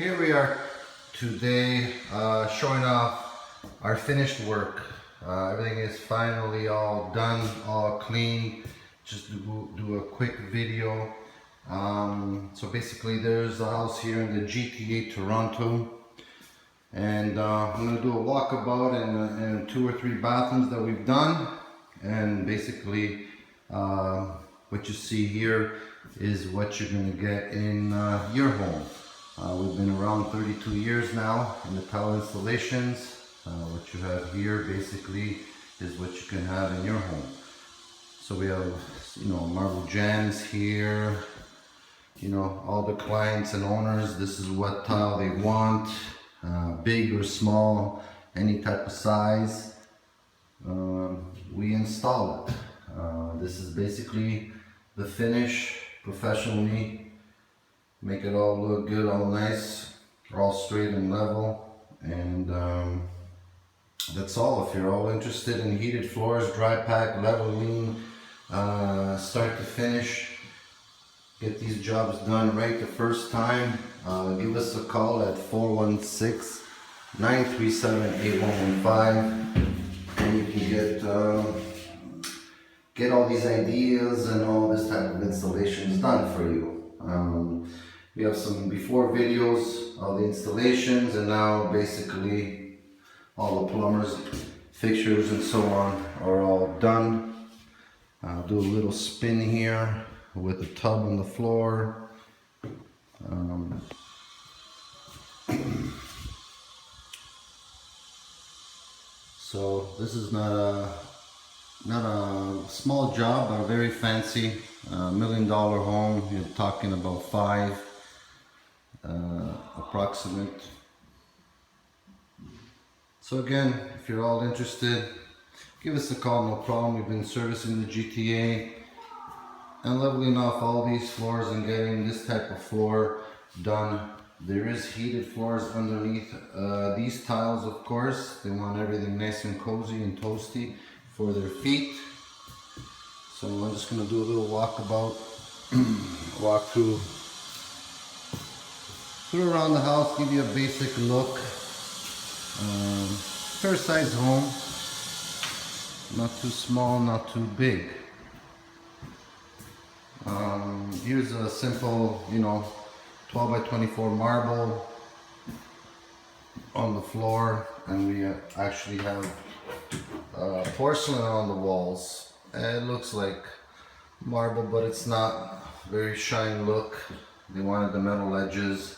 Here we are today showing off our finished work. Everything is finally all done, all clean. Just do a quick video. So basically there's a house here in the GTA Toronto, and I'm going to do a walkabout and 2 or 3 bathrooms that we've done. And basically what you see here is what you're going to get in your home. We've been around 32 years now in the tile installations. What you have here basically is what you can have in your home. So we have, marble jams here. All the clients and owners, this is what tile they want, big or small, any type of size. We install it. This is basically the finish professionally. Make it all look good, all nice, all straight and level, and that's all. If you're all interested in heated floors, dry pack, leveling, start to finish, get these jobs done right the first time, give us a call at 416-937-8115, and you can get all these ideas and all this type of installations done for you. We have some before videos of the installations, and now basically all the plumbers, fixtures and so on are all done. I'll do a little spin here with the tub on the floor. So this is not a small job, but a very fancy $1 million home. You're talking about 5 approximate. So again, if you're all interested, give us a call, no problem. We've been servicing the GTA and leveling off all these floors and getting this type of floor done. There is heated floors underneath these tiles, of course. They want everything nice and cozy and toasty for their feet. So I'm just going to do a little walkabout, walk through around the house, give you a basic look. Fair size home, not too small, not too big. Here's a simple, 12 by 24 marble on the floor, and we actually have porcelain on the walls. It looks like marble, but it's not. Very shiny look. They wanted the metal edges.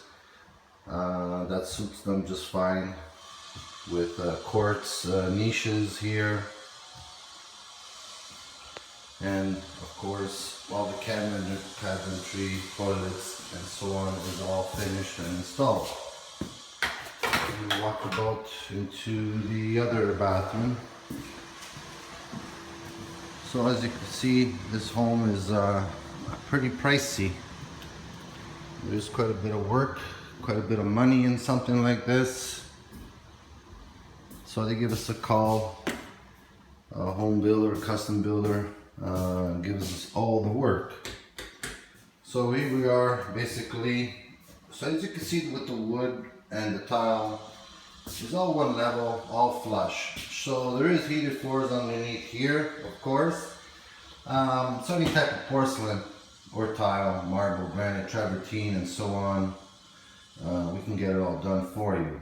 That suits them just fine, with quartz niches here, and of course all the cabinetry, toilets and so on is all finished and installed. We walk about into the other bathroom. So as you can see, this home is pretty pricey. There's quite a bit of work, quite a bit of money in something like this. So they give us a call, a home builder, custom builder, gives us all the work. So here we are basically. So as you can see with the wood and the tile, it's all one level, all flush. So there is heated floors underneath here, of course. So any type of porcelain or tile, marble, granite, travertine and so on, we can get it all done for you.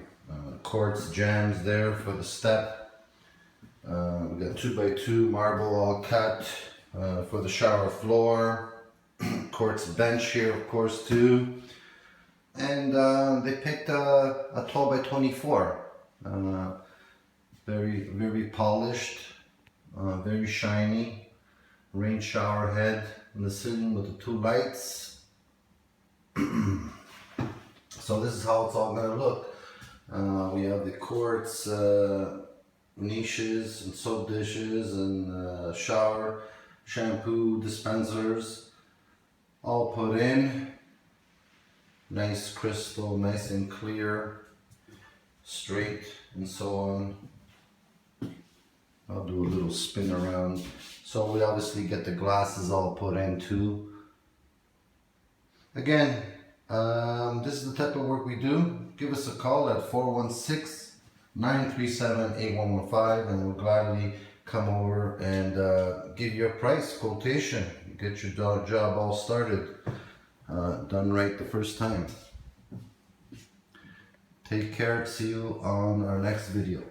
Quartz jams there for the step. We got 2 by 2 marble all cut for the shower floor. Quartz bench here, of course, too. And they picked a 12 by 24. Very, very polished, very shiny. Rain shower head in the ceiling with the 2 lights. So this is how it's all going to look. We have the quartz niches and soap dishes and shower, shampoo dispensers all put in. Nice crystal, nice and clear, straight and so on. I'll do a little spin around. So we obviously get the glasses all put in too. Again, This is the type of work we do. Give us a call at 416-937-8115 and we'll gladly come over and give you a price quotation. Get your job all started, done right the first time. Take care. See you on our next video.